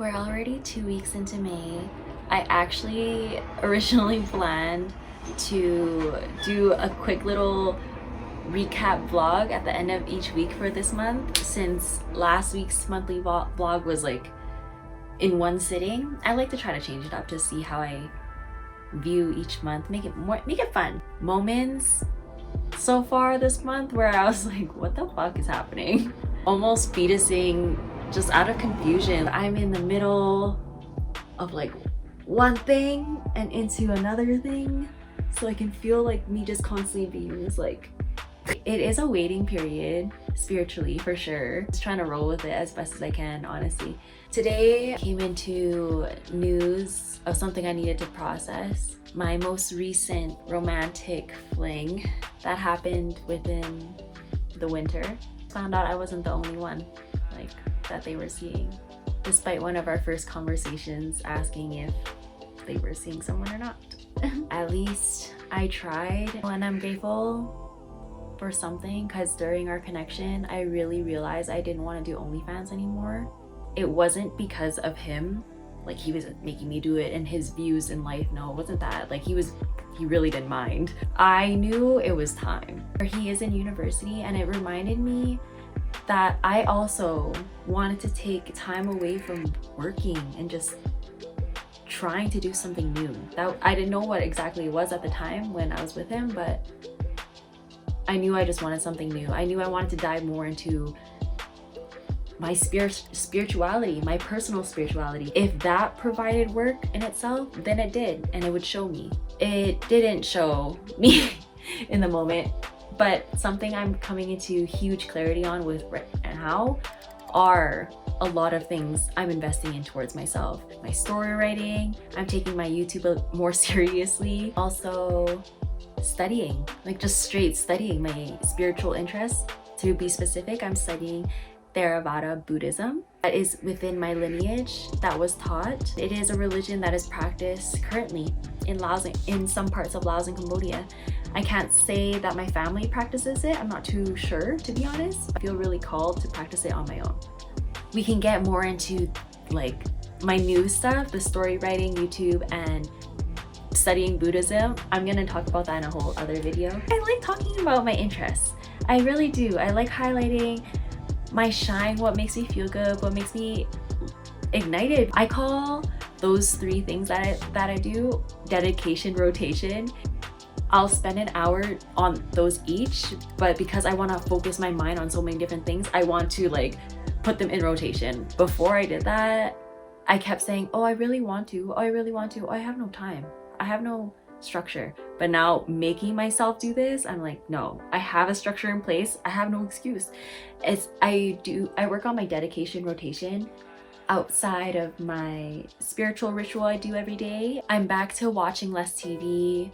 We're already 2 weeks into May. I actually originally planned to do a quick little recap vlog at the end of each week for this month, since last week's monthly vlog was like in one sitting. I like to try to change it up to see how I view each month, make it fun. Moments so far this month where I was like, what the fuck is happening? Almost fetusing just out of confusion. I'm in the middle of like one thing and into another thing, so I can feel like me just constantly being this like, it is a waiting period spiritually for sure. Just trying to roll with it as best as I can, honestly. Today I came into news of something I needed to process. My most recent romantic fling that happened within the winter. Found out I wasn't the only one like that they were seeing, despite one of our first conversations asking if they were seeing someone or not. At least I tried, and I'm grateful for something, because during our connection I really realized I didn't want to do OnlyFans anymore. It wasn't because of him, like he was making me do it and his views in life. No, it wasn't that. Like he really didn't mind. I knew it was time. He is in university, and it reminded me that I also wanted to take time away from working and just trying to do something new. That I didn't know what exactly it was at the time when I was with him, but I knew I just wanted something new. I knew I wanted to dive more into my spirituality, my personal spirituality. If that provided work in itself, then it did, and it would show me. It didn't show me in the moment, but something I'm coming into huge clarity on with right now are a lot of things I'm investing in towards myself. My story writing, I'm taking my YouTube more seriously. Also studying, like just straight studying my spiritual interests. To be specific, I'm studying theravada Buddhism. That is within my lineage that was taught. It is a religion that is practiced currently in Laos, in some parts of Laos and Cambodia. I can't say that my family practices it. I'm not too sure, to be honest. I feel really called to practice it on my own. We can get more into like my new stuff, the story writing, YouTube, and studying Buddhism. I'm gonna talk about that in a whole other video. I like talking about my interests. I really do. I like highlighting my shine, what makes me feel good, what makes me ignited. I call those three things that I do dedication, rotation. I'll spend an hour on those each, but because I want to focus my mind on so many different things, I want to like put them in rotation. Before I did that, I kept saying, oh, I really want to, oh, I really want to, oh, I have no time, I have no structure. But now making myself do this, I'm like, no, I have a structure in place, I have no excuse. I work on my dedication, rotation outside of my spiritual ritual I do every day. I'm back to watching less TV,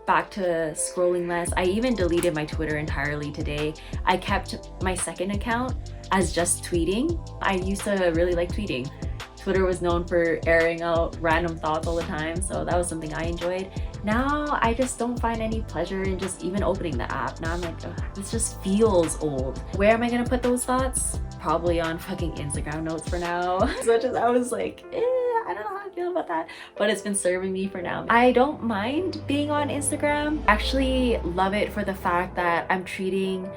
back to scrolling less. I even deleted my Twitter entirely today. I kept my second account as just tweeting. I used to really like tweeting. Twitter was known for airing out random thoughts all the time, so that was something I enjoyed. Now I just don't find any pleasure in just even opening the app. Now I'm like, this just feels old. Where am I gonna put those thoughts? Probably on fucking Instagram notes for now. As much as I was like, I don't know how I feel about that, but it's been serving me for now. I don't mind being on Instagram. I actually love it for the fact that I'm treating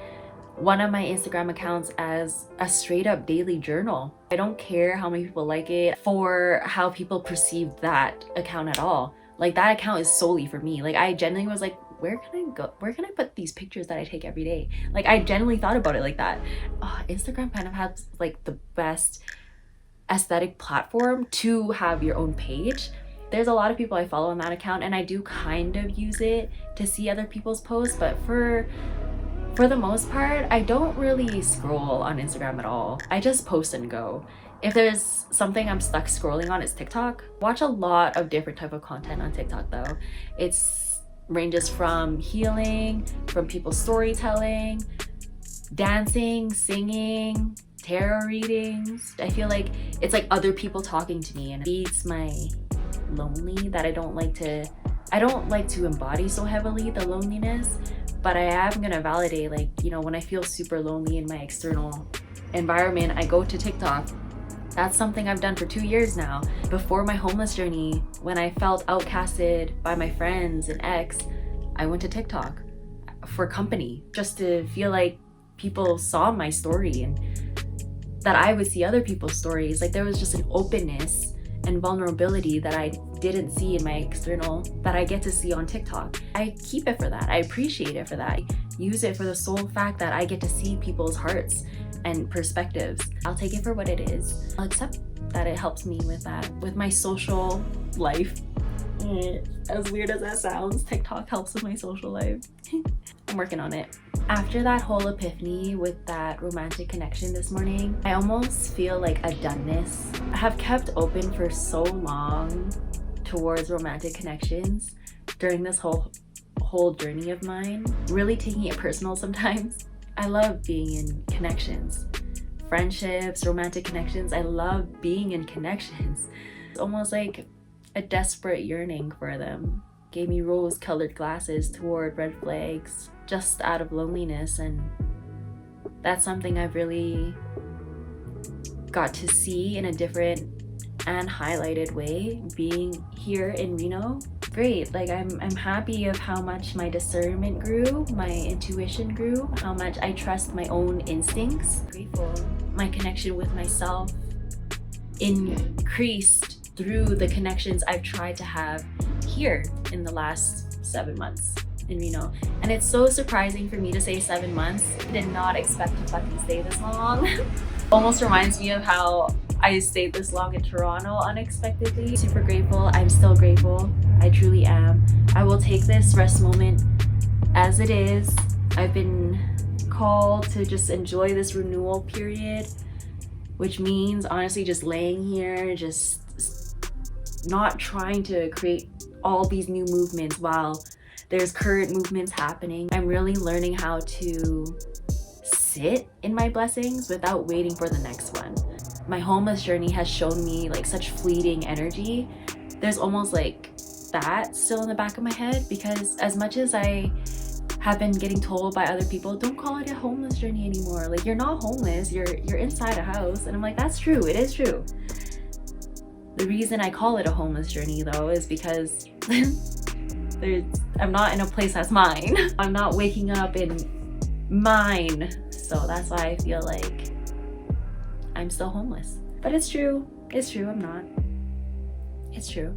one of my Instagram accounts as a straight up daily journal. I don't care how many people like it for how people perceive that account at all. Like that account is solely for me. Like I genuinely was like, where can I go? Where can I put these pictures that I take every day? Like I genuinely thought about it like that. Instagram kind of has like the best aesthetic platform to have your own page. There's a lot of people I follow on that account, and I do kind of use it to see other people's posts, but for the most part, I don't really scroll on Instagram at all. I just post and go. If there's something I'm stuck scrolling on, it's TikTok. Watch a lot of different type of content on TikTok though. It ranges from healing, from people storytelling, dancing, singing, tarot readings. I feel like it's like other people talking to me, and it feeds my lonely that I don't like to embody so heavily, the loneliness. But I am gonna validate, like, you know, when I feel super lonely in my external environment, I go to TikTok That's something I've done for 2 years now. Before my homeless journey, when I felt outcasted by my friends and ex, I went to TikTok for company, just to feel like people saw my story and that I would see other people's stories. Like, there was just an openness and vulnerability that I didn't see in my external that I get to see on TikTok. I keep it for that. I appreciate it for that. I use it for the sole fact that I get to see people's hearts and perspectives. I'll take it for what it is. I'll accept that it helps me with that, with my social life. As weird as that sounds, TikTok helps with my social life. I'm working on it. After that whole epiphany with that romantic connection this morning, I almost feel like a doneness. I have kept open for so long towards romantic connections during this whole journey of mine, really taking it personal sometimes. I love being in connections, friendships, romantic connections. I love being in connections. It's almost like a desperate yearning for them. Gave me rose-colored glasses toward red flags just out of loneliness, and that's something I've really got to see in a different and highlighted way being here in Reno. Great, like I'm happy of how much my discernment grew, my intuition grew, how much I trust my own instincts. Grateful. My connection with myself increased through the connections I've tried to have here in the last 7 months in Reno. And it's so surprising for me to say 7 months. I did not expect to fucking stay this long. Almost reminds me of how I stayed this long in Toronto unexpectedly. Super grateful. I'm still grateful. I truly am. I will take this rest moment as it is. I've been called to just enjoy this renewal period, which means honestly just laying here, just not trying to create all these new movements while there's current movements happening. I'm really learning how to sit in my blessings without waiting for the next one. My homeless journey has shown me like such fleeting energy. There's almost like that still in the back of my head, because as much as I have been getting told by other people, don't call it a homeless journey anymore. Like, you're not homeless, you're inside a house. And I'm like, that's true, it is true. The reason I call it a homeless journey though is because I'm not in a place that's mine. I'm not waking up in mine. So that's why I feel like I'm still homeless. But it's true, I'm not. It's true.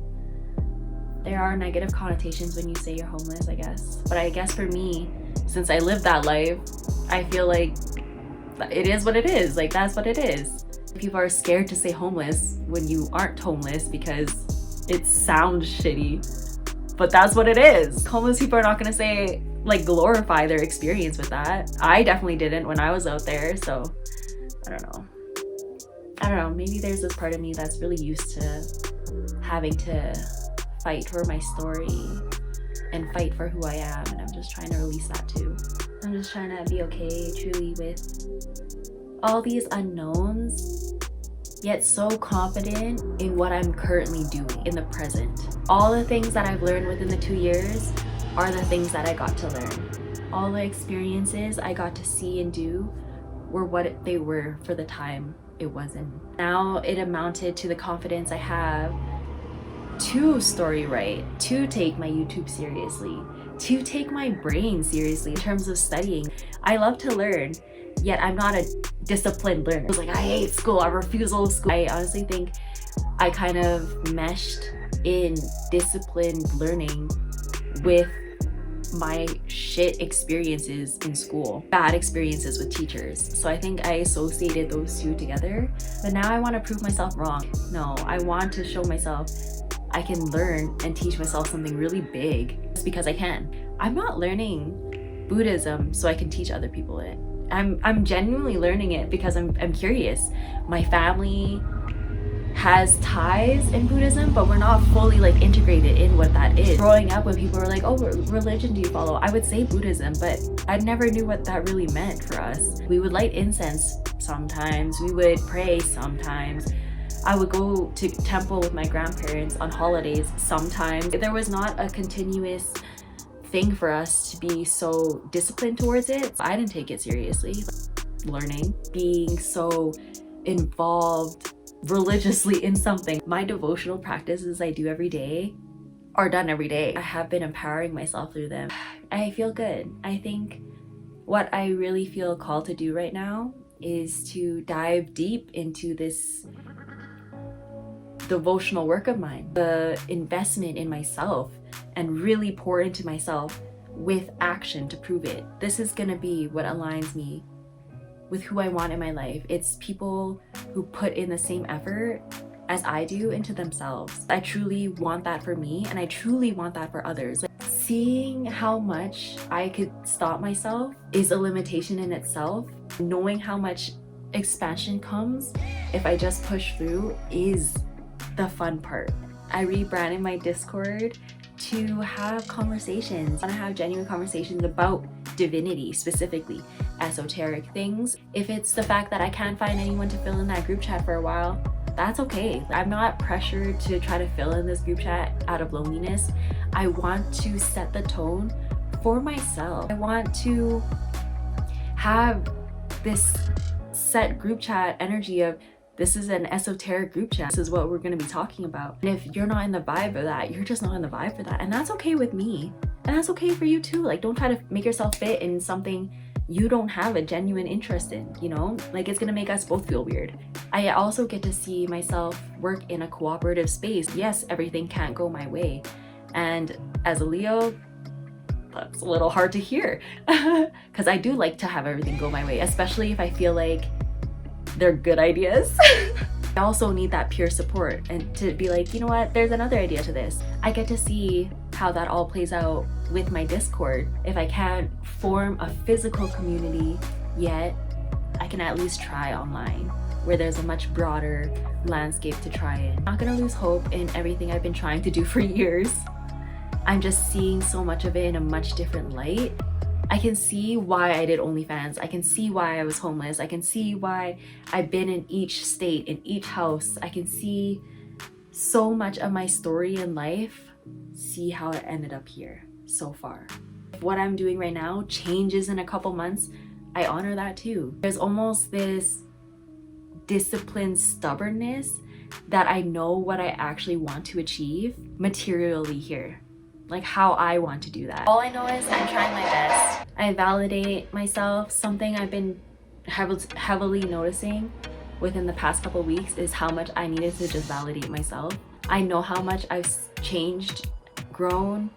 There are negative connotations when you say you're homeless, I guess. But I guess for me, since I lived that life, I feel like it is what it is. Like, that's what it is. People are scared to say homeless when you aren't homeless because it sounds shitty, but that's what it is. Homeless people are not gonna say, like, glorify their experience with that. I definitely didn't when I was out there, so I don't know. Maybe there's this part of me that's really used to having to fight for my story and fight for who I am, and I'm just trying to release that too. I'm just trying to be okay truly with all these unknowns, yet so confident in what I'm currently doing in the present. All the things that I've learned within the 2 years are the things that I got to learn. All the experiences I got to see and do were what they were for the time it wasn't. Now it amounted to the confidence I have to story write, to take my YouTube seriously, to take my brain seriously in terms of studying. I love to learn, yet I'm not a disciplined learner. I was like, I hate school, I refuse all school. I honestly think I kind of meshed in disciplined learning with my shit experiences in school, bad experiences with teachers. So I think I associated those two together. But now I want to prove myself wrong. No, I want to show myself I can learn and teach myself something really big just because I can. I'm not learning Buddhism so I can teach other people it. I'm genuinely learning it because I'm curious. My family has ties in Buddhism, but we're not fully like integrated in what that is. Growing up, when people were like, oh, what religion do you follow? I would say Buddhism, but I never knew what that really meant for us. We would light incense sometimes, we would pray sometimes. I would go to temple with my grandparents on holidays sometimes. There was not a continuous thing for us to be so disciplined towards it. I didn't take it seriously. Learning, being so involved religiously in something. My devotional practices I do every day are done every day. I have been empowering myself through them. I feel good. I think what I really feel called to do right now is to dive deep into this devotional work of mine, the investment in myself, and really pour into myself with action to prove it. This is gonna be what aligns me with who I want in my life. It's people who put in the same effort as I do into themselves. I truly want that for me, and I truly want that for others. Like, seeing how much I could stop myself is a limitation in itself. Knowing how much expansion comes if I just push through is the fun part. I rebranded my Discord to have conversations. I want to have genuine conversations about divinity, specifically esoteric things. If it's the fact that I can't find anyone to fill in that group chat for a while, that's okay. I'm not pressured to try to fill in this group chat out of loneliness. I want to set the tone for myself. I want to have this set group chat energy of, this is an esoteric group chat. This is what we're going to be talking about. And if you're not in the vibe of that, you're just not in the vibe for that. And that's okay with me. And that's okay for you too. Like, don't try to make yourself fit in something you don't have a genuine interest in, you know? Like, it's gonna make us both feel weird. I also get to see myself work in a cooperative space. Yes, everything can't go my way. And as a Leo, that's a little hard to hear because I do like to have everything go my way, especially if I feel like they're good ideas. I also need that peer support and to be like, you know what, there's another idea to this. I get to see how that all plays out with my Discord. If I can't form a physical community yet, I can at least try online, where there's a much broader landscape to try in. I'm not gonna lose hope in everything I've been trying to do for years. I'm just seeing so much of it in a much different light. I can see why I did OnlyFans. I can see why I was homeless. I can see why I've been in each state, in each house. I can see so much of my story in life, see how it ended up here so far. If what I'm doing right now changes in a couple months, I honor that too. There's almost this disciplined stubbornness that I know what I actually want to achieve materially here. Like how I want to do that. All I know is I'm trying my best. I validate myself. Something I've been heavily noticing within the past couple weeks is how much I needed to just validate myself. I know how much I've changed, grown,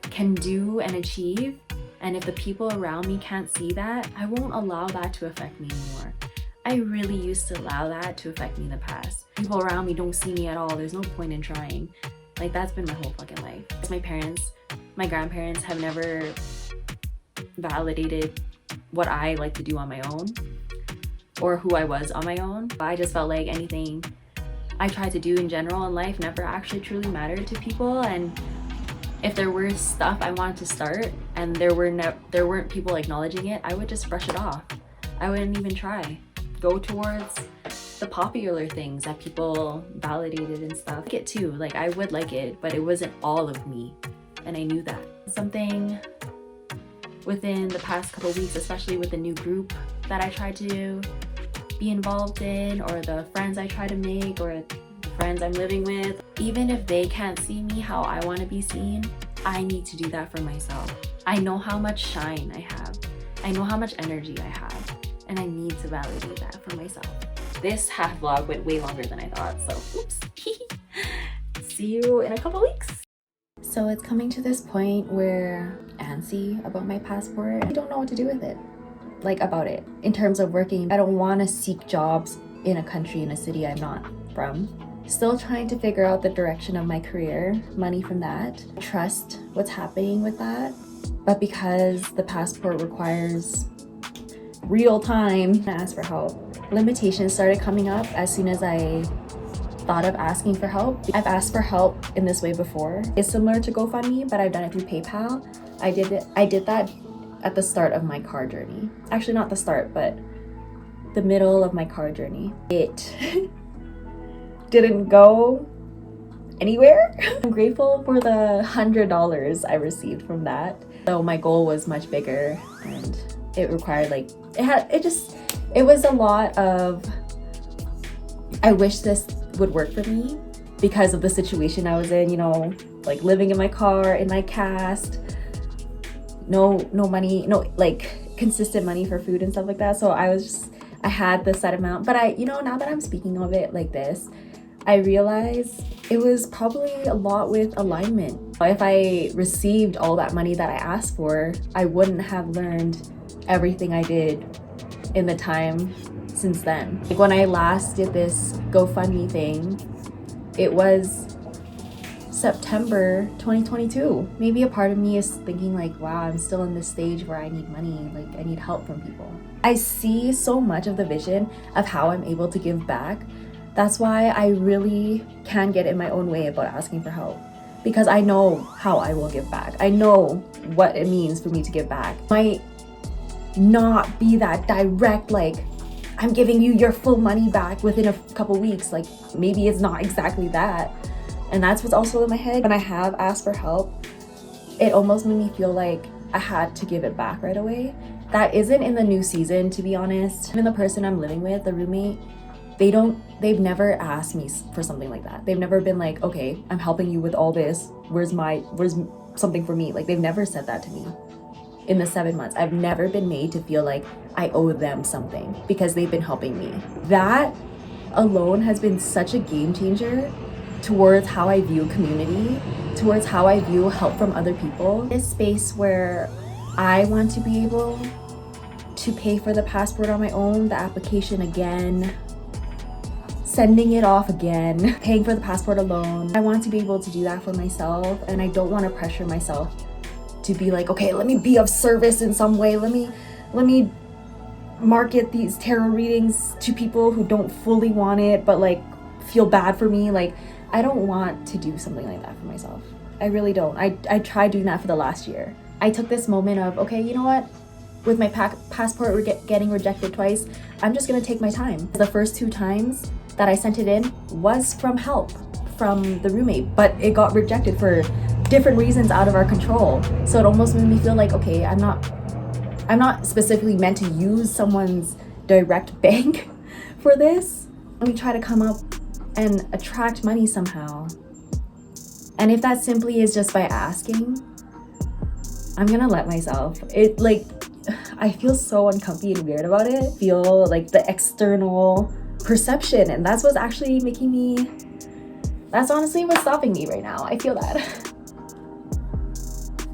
can do and achieve. And if the people around me can't see that, I won't allow that to affect me anymore. I really used to allow that to affect me in the past. People around me don't see me at all. There's no point in trying. Like, that's been my whole fucking life. My parents, my grandparents have never validated what I like to do on my own or who I was on my own. I just felt like anything I tried to do in general in life never actually truly mattered to people. And if there were stuff I wanted to start and there weren't people acknowledging it, I would just brush it off. I wouldn't even try. Go towards the popular things that people validated and stuff. I like it too, like I would like it, but it wasn't all of me, and I knew that. Something within the past couple weeks, especially with the new group that I tried to be involved in, or the friends I try to make, or the friends I'm living with, even if they can't see me how I want to be seen, I need to do that for myself. I know how much shine I have. I know how much energy I have, and I need to validate that for myself. This half vlog went way longer than I thought, so oops. See you in a couple weeks. So it's coming to this point where I'm antsy about my passport. I don't know what to do with it, like about it. In terms of working, I don't want to seek jobs in a country, in a city I'm not from. Still trying to figure out the direction of my career, money from that. Trust what's happening with that. But because the passport requires real time, I asked for help. Limitations started coming up as soon as I thought of asking for help. I've asked for help in this way before. It's similar to GoFundMe, but I've done it through PayPal. I did that at the start of my car journey. Actually, not the start, but the middle of my car journey. It didn't go anywhere. I'm grateful for the $100 I received from that. So my goal was much bigger, and it required it was a lot of I wish this would work for me because of the situation I was in, you know, like living in my car, in my cast, no money, no like consistent money for food and stuff like that. So I had the set amount, but you know, now that I'm speaking of it like this, I realize it was probably a lot with alignment. If I received all that money that I asked for, I wouldn't have learned everything I did in the time since then. Like when I last did this GoFundMe thing, it was September 2022. Maybe a part of me is thinking like, wow, I'm still in this stage where I need money, like I need help from people. I see so much of the vision of how I'm able to give back. That's why I really can get in my own way about asking for help, because I know how I will give back. I know what it means for me to give back. Might not be that direct, like I'm giving you your full money back within a couple weeks. Like maybe it's not exactly that. And that's what's also in my head. When I have asked for help, it almost made me feel like I had to give it back right away. That isn't in the new season, to be honest. Even the person I'm living with, the roommate, they've never asked me for something like that. They've never been like, okay, I'm helping you with all this. Where's something for me? Like they've never said that to me. In the 7 months, I've never been made to feel like I owe them something because they've been helping me. That alone has been such a game changer towards how I view community, towards how I view help from other people. This space where I want to be able to pay for the passport on my own, the application again, sending it off again, paying for the passport alone. I want to be able to do that for myself, and I don't want to pressure myself to be like, okay, let me be of service in some way. Let me market these tarot readings to people who don't fully want it, but like feel bad for me. Like I don't want to do something like that for myself. I really don't. I tried doing that for the last year. I took this moment of, okay, you know what? With my passport getting rejected twice, I'm just gonna take my time. The first 2 times that I sent it in was from help from the roommate, but it got rejected for different reasons out of our control. So it almost made me feel like, okay, I'm not specifically meant to use someone's direct bank for this. Let me try to come up and attract money somehow. And if that simply is just by asking, I'm gonna let myself. It like, I feel so uncomfy and weird about it. I feel like the external perception, and that's what's actually making me, that's honestly what's stopping me right now. I feel that.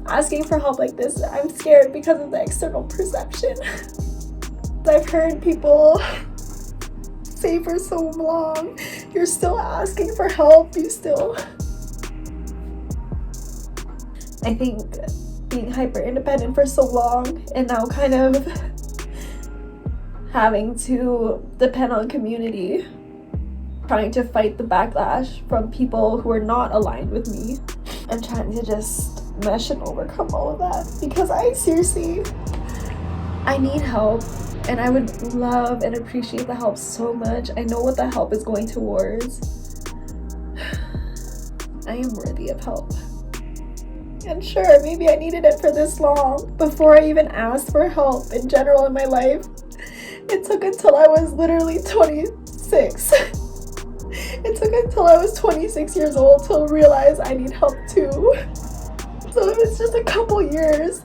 Asking for help like this, I'm scared because of the external perception. I've heard people say for so long, you're still asking for help, I think being hyper independent for so long and now kind of having to depend on community, trying to fight the backlash from people who are not aligned with me, and trying to just mesh and overcome all of that, because I need help, and I would love and appreciate the help so much. I know what the help is going towards. I am worthy of help. And sure, maybe I needed it for this long before I even asked for help in general in my life. It took until I was literally 26. It took until I was 26 years old to realize I need help too. So if it's just a couple years,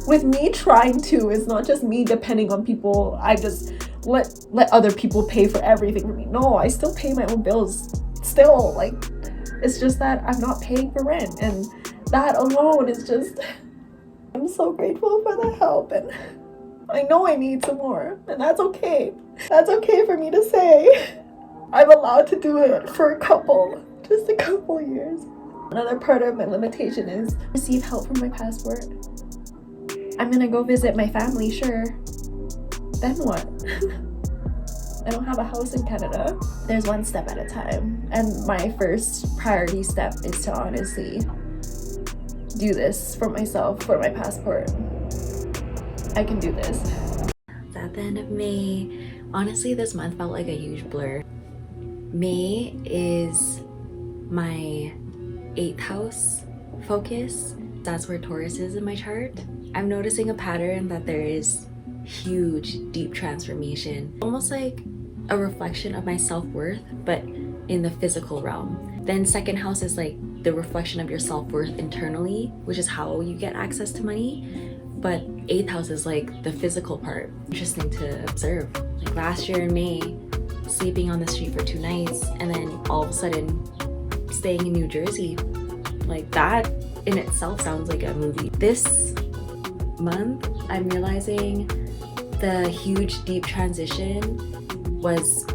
with me trying to, it's not just me depending on people. I just let other people pay for everything for me. No, I still pay my own bills. Still, like, it's just that I'm not paying for rent, and that alone is just, I'm so grateful for the help, and I know I need some more, and that's okay. That's okay for me to say. I'm allowed to do it for just a couple years. Another part of my limitation is receive help from my passport. I'm gonna go visit my family, sure. Then what? I don't have a house in Canada. There's one step at a time. And my first priority step is to honestly do this for myself, for my passport. I can do this. It's at the end of May. Honestly, this month felt like a huge blur. May is my 8th house focus. That's where Taurus is in my chart. I'm noticing a pattern that there is huge, deep transformation. Almost like a reflection of my self-worth, but in the physical realm. Then second house is like the reflection of your self-worth internally, which is how you get access to money. But eighth house is like the physical part. Interesting to observe. Like last year in May, sleeping on the street for 2 nights, and then all of a sudden staying in New Jersey. Like that in itself sounds like a movie. This month, I'm realizing the huge deep transition was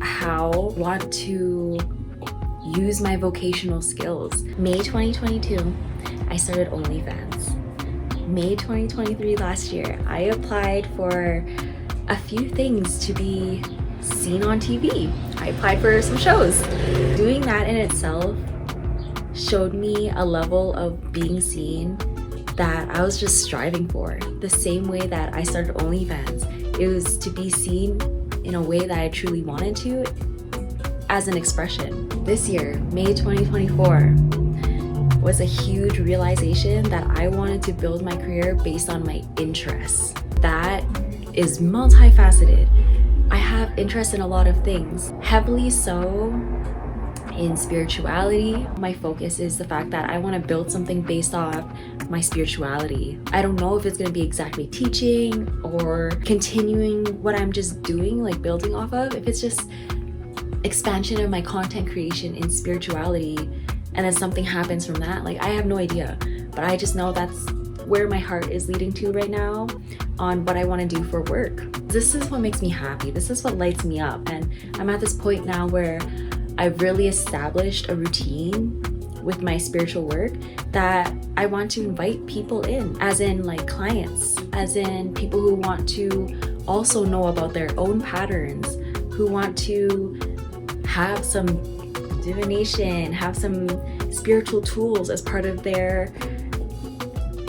how I want to use my vocational skills. May 2022, I started OnlyFans. May 2023 last year, I applied for a few things to be seen on TV. I applied for some shows. Doing that in itself showed me a level of being seen that I was just striving for. The same way that I started OnlyFans, it was to be seen in a way that I truly wanted to, as an expression. This year, May 2024, was a huge realization that I wanted to build my career based on my interests. That is multifaceted. I have interest in a lot of things, heavily so in spirituality. My focus is the fact that I want to build something based off my spirituality. I don't know if it's going to be exactly teaching or continuing what I'm just doing, like building off of. If it's just expansion of my content creation in spirituality, and then something happens from that, like I have no idea, but I just know that's where my heart is leading to right now on what I want to do for work. This is what makes me happy. This is what lights me up. And I'm at this point now where I've really established a routine with my spiritual work that I want to invite people in, as in like clients, as in people who want to also know about their own patterns, who want to have some divination, have some spiritual tools as part of their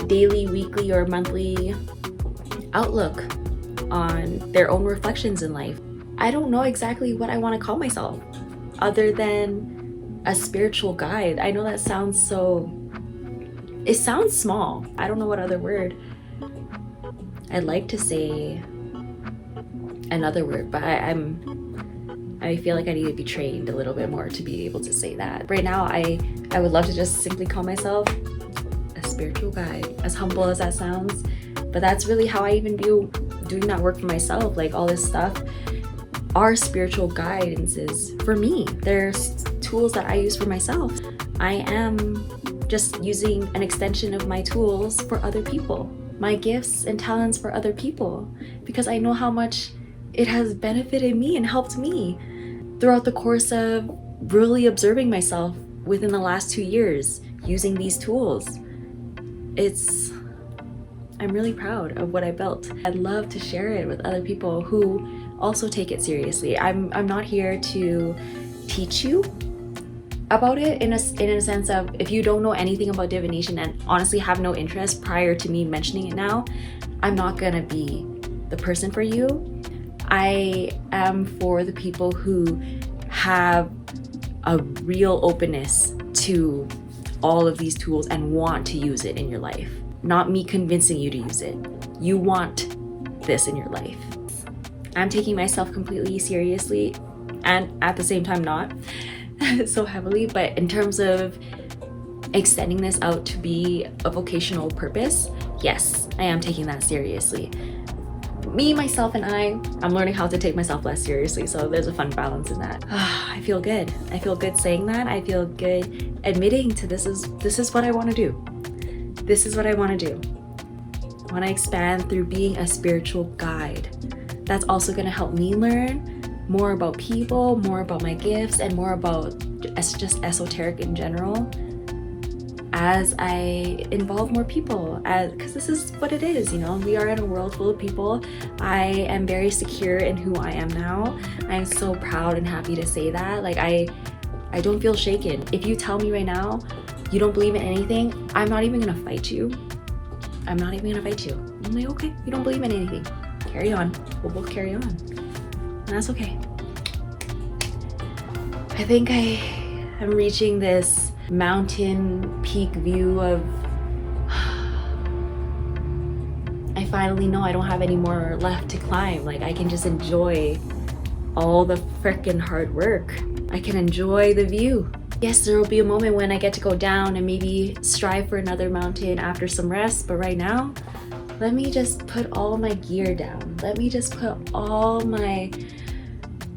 daily, weekly, or monthly outlook on their own reflections in life. I don't know exactly what I want to call myself other than a spiritual guide. I know that sounds it sounds small. I don't know what other word. I'd like to say another word, but I feel like I need to be trained a little bit more to be able to say that. Right now, I would love to just simply call myself a spiritual guide, as humble as that sounds. But that's really how I even view doing that work for myself. Like all this stuff are spiritual guidances for me. There's tools that I use for myself. I am just using an extension of my tools for other people, my gifts and talents for other people, because I know how much it has benefited me and helped me throughout the course of really observing myself within the last 2 years using these tools. I'm really proud of what I built. I'd love to share it with other people who also take it seriously. I'm not here to teach you about it in a sense of, if you don't know anything about divination and honestly have no interest prior to me mentioning it now, I'm not gonna be the person for you. I am for the people who have a real openness to all of these tools and want to use it in your life. Not me convincing you to use it. You want this in your life. I'm taking myself completely seriously and at the same time not so heavily, but in terms of extending this out to be a vocational purpose, yes, I am taking that seriously. Me, myself, and I'm learning how to take myself less seriously, so there's a fun balance in that. I feel good. I feel good saying that. I feel good admitting to this is what I want to do. This is what I want to do. I want to expand through being a spiritual guide. That's also going to help me learn more about people, more about my gifts, and more about just esoteric in general as I involve more people, because this is what it is, you know. We are in a world full of people. I am very secure in who I am now. I'm so proud and happy to say that. Like I don't feel shaken. If you tell me right now you don't believe in anything, I'm not even gonna fight you. I'm not even gonna fight you. I'm like, okay, you don't believe in anything. Carry on. We'll both carry on. And that's okay. I think I am reaching this mountain peak view of I finally know I don't have any more left to climb. Like I can just enjoy all the frickin' hard work. I can enjoy the view. Yes, there will be a moment when I get to go down and maybe strive for another mountain after some rest, but right now, let me just put all my gear down. Let me just put all my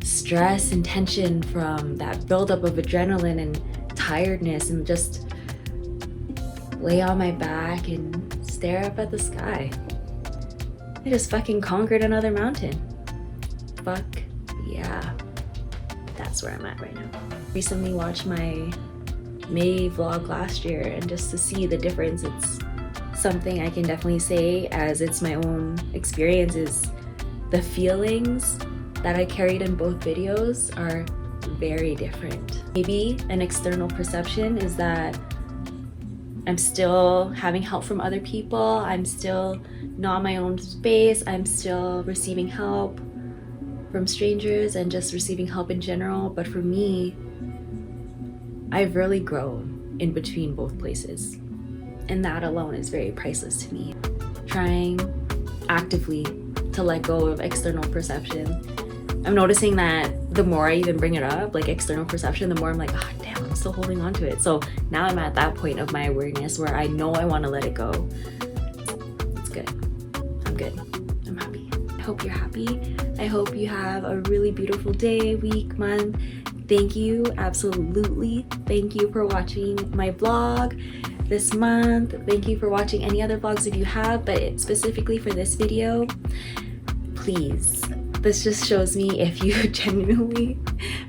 stress and tension from that buildup of adrenaline and tiredness and just lay on my back and stare up at the sky. I just fucking conquered another mountain. Fuck yeah. That's where I'm at right now. Recently watched my May vlog last year, and just to see the difference, it's something I can definitely say as it's my own experiences. The feelings that I carried in both videos are very different. Maybe an external perception is that I'm still having help from other people, I'm still not in my own space, I'm still receiving help from strangers and just receiving help in general. But for me, I've really grown in between both places, and that alone is very priceless to me. Trying actively to let go of external perception. I'm noticing that the more I even bring it up, like external perception, the more I'm like, oh damn, I'm still holding on to it. So now I'm at that point of my awareness where I know I want to let it go. It's good. I'm good. I'm happy. I hope you're happy. I hope you have a really beautiful day, week, month. Thank you, absolutely. Thank you for watching my vlog this month. Thank you for watching any other vlogs if you have, but specifically for this video, please. This just shows me if you genuinely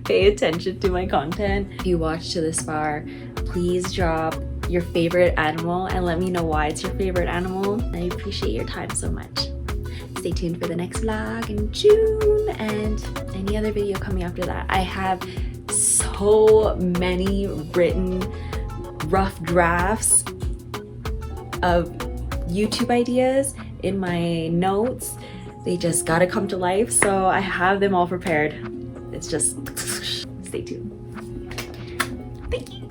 pay attention to my content. If you watch to this far, please drop your favorite animal and let me know why it's your favorite animal. I appreciate your time so much. Stay tuned for the next vlog in June and any other video coming after that. I have so many written rough drafts of YouTube ideas in my notes. They just gotta come to life, so I have them all prepared. It's just stay tuned. Thank you.